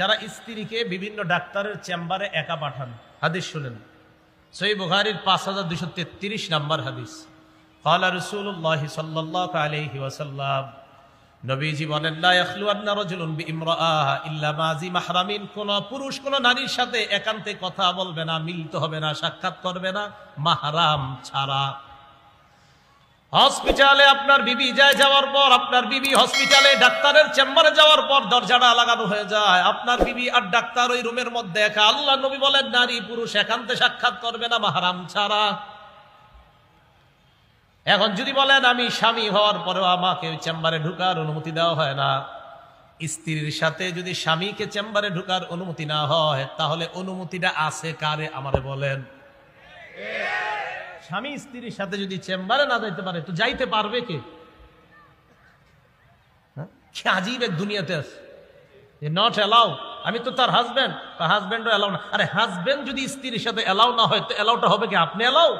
যারা স্ত্রীকে বিভিন্ন ডাক্তারের চেম্বারে একা পাঠান। হাদিস শুনেন, সহিহ বুখারীর 5233 নম্বর হাদিস। ক্বালা রাসূলুল্লাহ সাল্লাল্লাহু আলাইহি ওয়াসাল্লাম, নবীজি বলেন, লা ইয়াখলুয়ান্না রাজুলুন বিইমরাআহ ইল্লা মাযি মাহরামিন, কোন পুরুষ কোন নারীর সাথে একান্তে কথা বলবে না, মিলিত হবে না, সাক্ষাৎ করবে না মাহরাম ছাড়া। হসপিটালে আপনার বিবি যাওয়ার পর, আপনার বিবি হসপিটালে ডাক্তারের চেম্বারে যাওয়ার পর দরজাটা লাগানো হয়ে যায়, আপনার বিবি আর ডাক্তার ওই রুমের মধ্যে একা। আল্লাহ নবী বলেন, নারী পুরুষ একান্তে সাক্ষাৎ করবে না মাহরাম ছাড়া। এখন যদি বলেন আমি স্বামী হওয়ার পরেও আমাকে ওই চেম্বারে ঢুকার অনুমতি দেওয়া হয় না, স্ত্রীর সাথে যদি স্বামীকে চেম্বারে ঢুকার অনুমতি না হয়, তাহলে অনুমতিটা আছে কারে আমারে বলেন? স্বামী স্ত্রীর সাথে যদি চেম্বারে না যাইতে পারে তো যাইতে পারবে কে? কি আজীব এক দুনিয়াতে আছে, নট অ্যালাউ। আমি তো তার হাজবেন্ড, তার হাজবেন্ডও অ্যালাউ না। আরে হাজবেন্ড যদি স্ত্রীর সাথে অ্যালাউ না হয় তো অ্যালাউটা হবে কি? আপনি অ্যালাউ?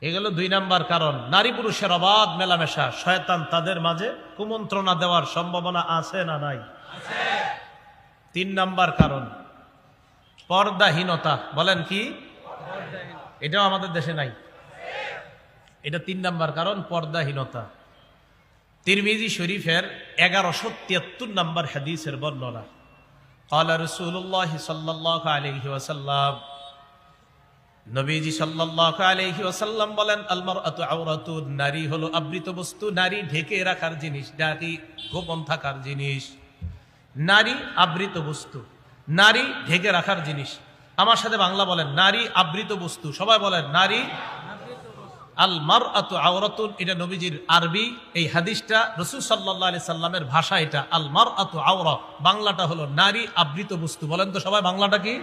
এগুলো 2 নাম্বার কারণ। নারী পুরুষের অবাধ মেলামেশা, শয়তান তাদের মাঝে কুমন্ত্রণা দেওয়ার সম্ভাবনা আছে না নাই? 3 নাম্বার কারণ পর্দাহীনতা। বলেন কি? এটাও আমাদের দেশে নাই। এটা 3 নাম্বার কারণ, পর্দাহীনতা। তিরমিজি শরীফের 1173 নম্বর হাদিসের বর্ণনা। ক্বালা রাসূলুল্লাহ সাল্লাল্লাহু আলাইহি ওয়াসাল্লাম, নবীজি সাল্লাল্লাহু আলাইহি ওয়াসাল্লাম বলেন, আল মারআতু আওরাতুন, নারী হলো আবৃত বস্তু, নারী ঢেকে রাখার জিনিস, নারী গোপন থাকার জিনিস। নারী আবৃত বস্তু, নারী ঢেকে রাখার জিনিস। আমার সাথে বাংলা বলেন, নারী আবৃত বস্তু। সবাই বলেন, নারী আল মারআতু আওরাতুন। এটা নবীজির আরবি, এই হাদিসটা রাসূল সাল্লাল্লাহু আলাইহি সাল্লামের ভাষা এটা। আল মারআতু আওরা, বাংলাটা হলো নারী আবৃত বস্তু। বলেন তো সবাই বাংলাটা কি?